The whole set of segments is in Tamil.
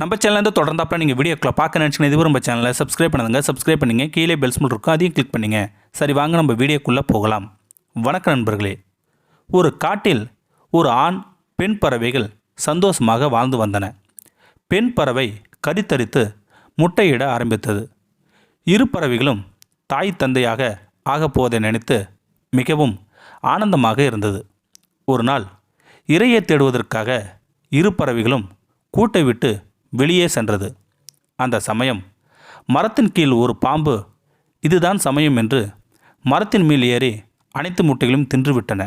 நம்ம சேனலில் தொடர்ந்தாப்பா நீங்கள் வீடியோக்களை பார்க்க நினச்சிங்கன்னா இதுவரை நம்ம சேனலை சப்ஸ்கிரைப் பண்ணுங்கள் கீழே பெல் சிம்பல் இருக்கும் அதையும் கிளிக் பண்ணுங்க. சரி வாங்க நம்ம வீடியோக்குள்ளே போகலாம். வணக்கம் நண்பர்களே. ஒரு காட்டில் ஒரு ஆண் பெண் பறவைகள் சந்தோஷமாக வாழ்ந்து வந்தன. பெண் பறவை கருத்தரித்து முட்டையிட ஆரம்பித்தது. இரு பறவைகளும் தாய் தந்தையாக ஆகப்போவதை நினைத்து மிகவும் ஆனந்தமாக இருந்தது. ஒரு நாள் இரையை தேடுவதற்காக இரு பறவைகளும் கூட்டை விட்டு வெளியே சென்றது. அந்த சமயம் மரத்தின் கீழ் ஒரு பாம்பு இதுதான் சமயம் என்று மரத்தின் மேல் ஏறி அனைத்து முட்டைகளும் தின்றுவிட்டன.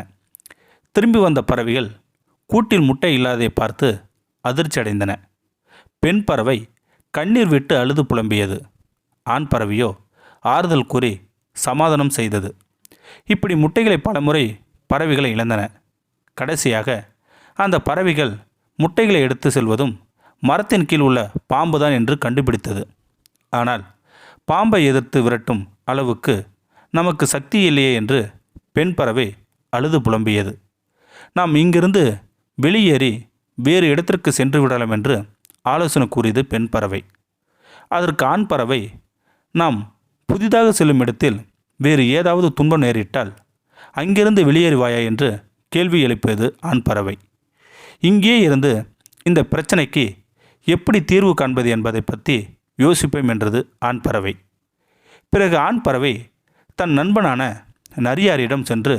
திரும்பி வந்த பறவைகள் கூட்டில் முட்டை இல்லாததை பார்த்து அதிர்ச்சி அடைந்தன. பெண் பறவை கண்ணீர் விட்டு அழுது புலம்பியது. ஆண் பறவையோ ஆறுதல் கூறி சமாதானம் செய்தது. இப்படி முட்டைகளை பலமுறை பறவைகளை இழந்தன. கடைசியாக அந்த பறவைகள் முட்டைகளை எடுத்து செல்வதும் மரத்தின் கீழ் உள்ள பாம்புதான் என்று கண்டுபிடித்தது. ஆனால் பாம்பை எதிர்த்து விரட்டும் அளவுக்கு நமக்கு சக்தி இல்லையே என்று பெண் பறவை அழுது புலம்பியது. நாம் இங்கிருந்து வெளியேறி வேறு இடத்திற்கு சென்று விடலாம் என்று ஆலோசனை கூறியது பெண் பறவை. அதற்கு ஆண் பறவை, நாம் புதிதாக செல்லும் இடத்தில் வேறு ஏதாவது துன்பம் நேரிட்டால் அங்கிருந்து வெளியேறுவாயா என்று கேள்வி எழுப்பியது ஆண் பறவை. இங்கே இருந்து இந்த பிரச்சனைக்கு எப்படி தீர்வு காண்பது என்பதை பற்றி யோசிப்போம் என்றது ஆண் பறவை. பிறகு ஆண் பறவை தன் நண்பனான நரியாரிடம் சென்று,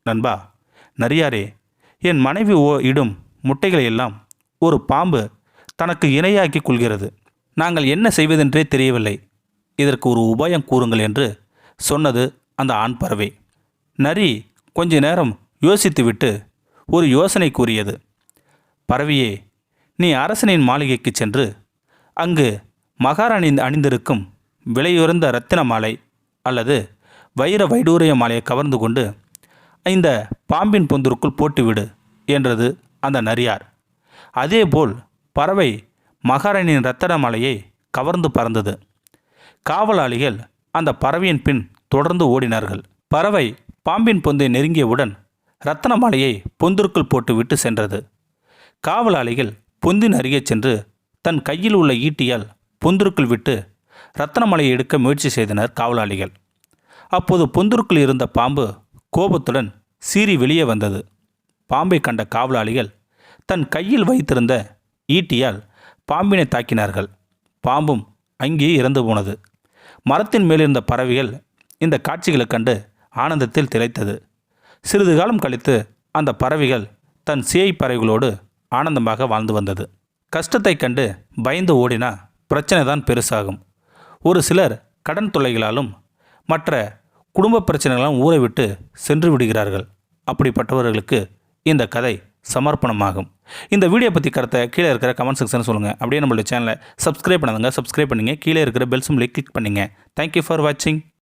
நண்பா, நரியாரே, என் மனைவி இடும் முட்டைகளை எல்லாம் ஒரு பாம்பு தனக்கு இணையாக்கி கொள்கிறது. நாங்கள் என்ன செய்வதென்றே தெரியவில்லை. இதற்கு ஒரு உபாயம் கூறுங்கள் என்று சொன்னது அந்த ஆண் பறவை. நரி கொஞ்ச நேரம் யோசித்துவிட்டு ஒரு யோசனை கூறியது. பறவையே, நீ அரசனின் மாளிகைக்கு சென்று அங்கு மகாராணி அணிந்திருக்கும் விலையுறந்த இரத்தின மாலை அல்லது வைர வைடூரிய மாலையை கவர்ந்து கொண்டு இந்த பாம்பின் பொந்திற்குள் போட்டுவிடு என்றது அந்த நரியார். அதேபோல் பறவை மகாராணியின் இரத்தின மாலையை கவர்ந்து பறந்தது. காவலாளிகள் அந்த பறவையின் பின் தொடர்ந்து ஓடினார்கள். பறவை பாம்பின் பொந்தை நெருங்கியவுடன் இரத்தின மாலையை பொந்திற்குள் போட்டு விட்டு சென்றது. காவலாளிகள் பொந்தின் அருகே சென்று தன் கையில் உள்ள ஈட்டியால் பொந்திற்குள் விட்டு இரத்தினமலையை எடுக்க முயற்சி செய்தனர் காவலாளிகள். அப்போது பொந்திற்குள் இருந்த பாம்பு கோபத்துடன் சீறி வெளியே வந்தது. பாம்பை கண்ட காவலாளிகள் தன் கையில் வைத்திருந்த ஈட்டியால் பாம்பினை தாக்கினார்கள். பாம்பும் அங்கேயே இறந்து போனது. மரத்தின் மேலிருந்த பறவைகள் இந்த காட்சிகளை கண்டு ஆனந்தத்தில் திளைத்தது. சிறிது காலம் கழித்து அந்த பறவைகள் தன் சேய் பறவைகளோடு ஆனந்தமாக வாழ்ந்து வந்தது. கஷ்டத்தை கண்டு பயந்து ஓடினா பிரச்சனை தான் பெருசாகும். ஒரு சிலர் கடன் தொல்லைகளாலும் மற்ற குடும்ப பிரச்சனைகளாலும் ஊரை விட்டு சென்று விடுகிறார்கள். அப்படிப்பட்டவர்களுக்கு இந்த கதை சமர்ப்பணமாகும். இந்த வீடியோ பற்றி கருத்தை கீழே இருக்கிற கமெண்ட் செக்ஷன் சொல்லுங்கள். அப்படியே நம்மளுடைய சேனலை சப்ஸ்கிரைப் பண்ணுங்க. கீழே இருக்கிற பெல் சிம்பலை கிளிக் பண்ணுங்கள். தேங்க்யூ ஃபார் வாட்சிங்.